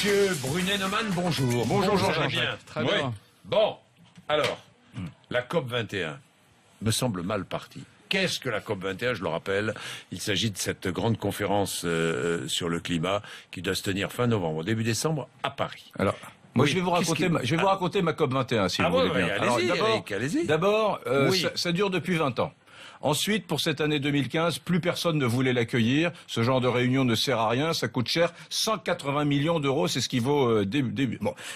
Monsieur Brunet-Neumann, bonjour. Bonjour Vous allez Jean-Jacques. bien. Très bien. Oui. Bon, alors, la COP 21 me semble mal partie. Qu'est-ce que la COP 21? Je le rappelle, il s'agit de cette grande conférence sur le climat qui doit se tenir fin novembre, début décembre à Paris. Alors, moi, Oui, je vais vous raconter ma COP 21, si vous voulez bien. Allez-y, Alors, Eric, allez-y. D'abord, Oui. ça dure depuis 20 ans. Ensuite, pour cette année 2015, plus personne ne voulait l'accueillir. Ce genre de réunion ne sert à rien, ça coûte cher. 180 millions d'euros, c'est ce qu'il vaut,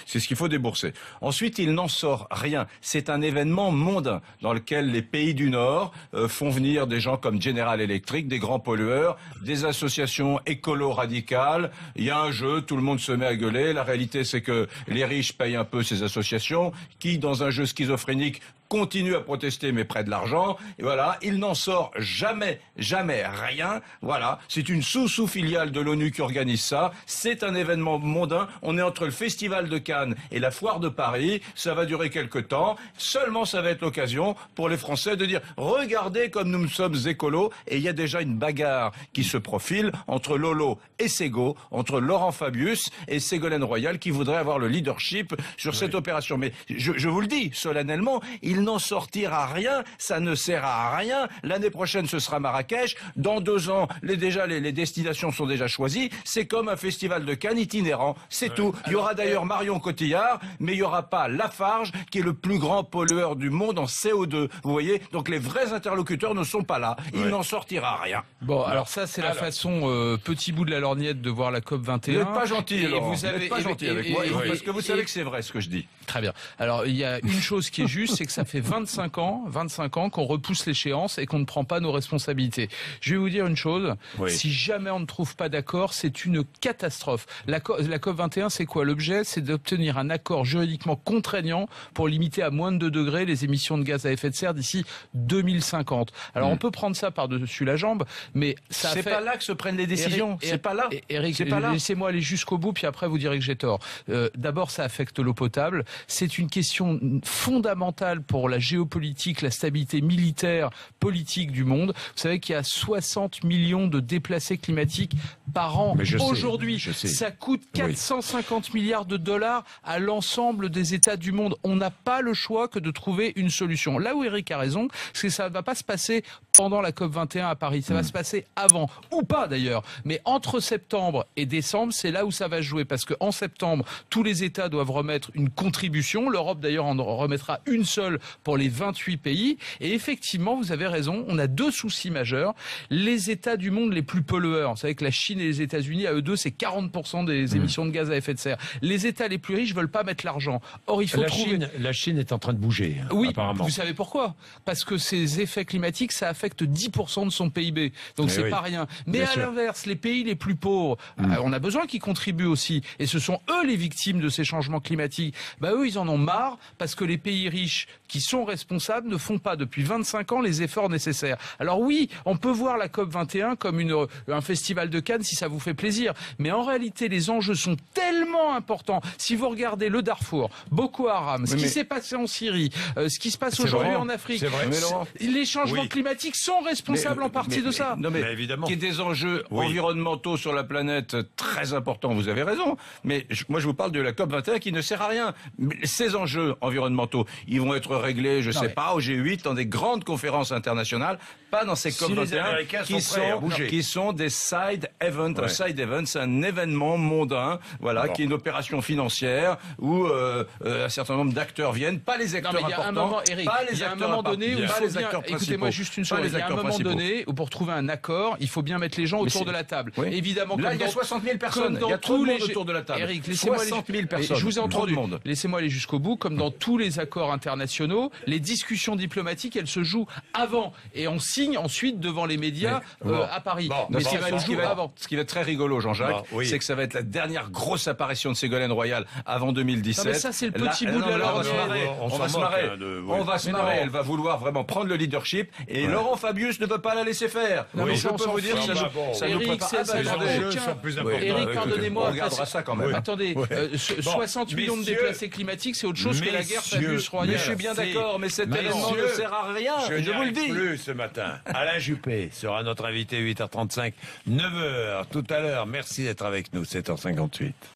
c'est ce qu'il faut débourser. Ensuite, il n'en sort rien. C'est un événement mondain dans lequel les pays du Nord font venir des gens comme General Electric, des grands pollueurs, des associations écolo-radicales. Il y a un jeu, tout le monde se met à gueuler. La réalité, c'est que les riches payent un peu ces associations qui, dans un jeu schizophrénique, continue à protester mais près de l'argent. Et voilà, il n'en sort jamais rien. Voilà, c'est une sous-filiale de l'ONU qui organise ça. C'est un événement mondain. On est entre le Festival de Cannes et la Foire de Paris. Ça va durer quelques temps. Seulement, ça va être l'occasion pour les Français de dire regardez comme nous sommes écolos. Et il y a déjà une bagarre qui se profile entre Lolo et Sego, entre Laurent Fabius et Ségolène Royal qui voudraient avoir le leadership sur cette opération. Mais je vous le dis solennellement, il n'en sortira rien, ça ne sert à rien. L'année prochaine, ce sera Marrakech. Dans 2 ans, les destinations sont déjà choisies. C'est comme un festival de Cannes itinérant. C'est tout. Il y aura d'ailleurs Marion Cotillard, mais il n'y aura pas Lafarge, qui est le plus grand pollueur du monde en CO2. Vous voyez? Donc les vrais interlocuteurs ne sont pas là. Il n'en sortira rien. Bon, alors ça, c'est la façon petit bout de la lorgnette de voir la COP 21. Vous n'êtes pas gentil, Laurent. Vous avez pas gentil avec moi, parce que vous savez que c'est vrai ce que je dis. Très bien. Alors, il y a une chose qui est juste, c'est que ça fait 25 ans qu'on repousse l'échéance et qu'on ne prend pas nos responsabilités. Je vais vous dire une chose. Oui. Si jamais on ne trouve pas d'accord, c'est une catastrophe. La COP 21, c'est quoi? L'objet, c'est d'obtenir un accord juridiquement contraignant pour limiter à moins de 2 degrés les émissions de gaz à effet de serre d'ici 2050. Alors, on peut prendre ça par-dessus la jambe, mais ça C'est fait... pas là que se prennent les décisions. C'est pas là. Eric, C'est pas là. laissez-moi aller jusqu'au bout, puis après vous direz que j'ai tort. D'abord, ça affecte l'eau potable. C'est une question fondamentale pour la géopolitique, la stabilité militaire, politique du monde. Vous savez qu'il y a 60 millions de déplacés climatiques par an. Aujourd'hui, ça coûte 450 milliards de dollars à l'ensemble des États du monde. On n'a pas le choix que de trouver une solution. Là où Eric a raison, c'est que ça ne va pas se passer pendant la COP 21 à Paris. Ça va se passer avant, ou pas d'ailleurs. Mais entre septembre et décembre, c'est là où ça va se jouer. Parce qu'en septembre, tous les États doivent remettre une contribution. L'Europe d'ailleurs en remettra une seule pour les 28 pays. Et effectivement, vous avez raison, on a 2 soucis majeurs. Les États du monde les plus pollueurs, vous savez que la Chine et les États-Unis, à eux deux, c'est 40% des émissions de gaz à effet de serre. Les États les plus riches veulent pas mettre l'argent. Or, il faut La Chine est en train de bouger, oui, apparemment. Vous savez pourquoi? Parce que ces effets climatiques, ça affecte 10% de son PIB. Donc c'est pas rien. Mais à l'inverse, les pays les plus pauvres, on a besoin qu'ils contribuent aussi. Et ce sont eux les victimes de ces changements climatiques. Eux, ils en ont marre parce que les pays riches qui sont responsables ne font pas depuis 25 ans les efforts nécessaires. Alors oui, on peut voir la COP 21 comme un festival de Cannes si ça vous fait plaisir. Mais en réalité, les enjeux sont tellement importants. Si vous regardez le Darfour, Boko Haram, ce qui s'est passé en Syrie, ce qui se passe aujourd'hui en Afrique, les changements climatiques sont responsables en partie de ça. Non mais évidemment. Qu'il y ait des enjeux environnementaux sur la planète très importants, vous avez raison. Mais moi je vous parle de la COP 21 qui ne sert à rien. Ces enjeux environnementaux, ils vont être réglés, je sais pas, au G8, dans des grandes conférences internationales, pas dans ces COP 21 qui sont des side events. Un side event, c'est un événement mondain, voilà, qui est une opération financière où un certain nombre d'acteurs viennent, pas les acteurs importants, pas les acteurs donné, écoutez-moi juste une chose, il y a un moment donné où pour trouver un accord, il faut bien mettre les gens autour de la table. Évidemment, là, il y a 60 000 personnes, il y a trop de monde autour de la table. Eric, 60 000 personnes. Je vous ai entendu. Laissez-moi aller jusqu'au bout. Comme dans tous les accords internationaux, les discussions diplomatiques, elles se jouent avant. Et on signe ensuite devant les médias à Paris. Mais ce qui va être très rigolo, Jean-Jacques, c'est que ça va être la dernière grosse apparition de Ségolène Royal avant 2017. Non, mais ça, c'est le petit bout de la lorgnette. On va se marrer. On va se marrer. Elle va vouloir vraiment prendre le leadership. Et Laurent Fabius ne veut pas la laisser faire. Je peux vous dire que ça nous prépare. Eric, pardonnez-moi. On regardera ça quand même. Attendez, 60 millions de déplacés climatiques, c'est autre chose que la guerre Fabius-Royal. Mais je suis bien d'accord, mais cet événement ne sert à rien. Je vous le dis. Plus ce matin. Alain Juppé sera notre invité 8h35, 9h tout à l'heure. Merci d'être avec nous, 7h58.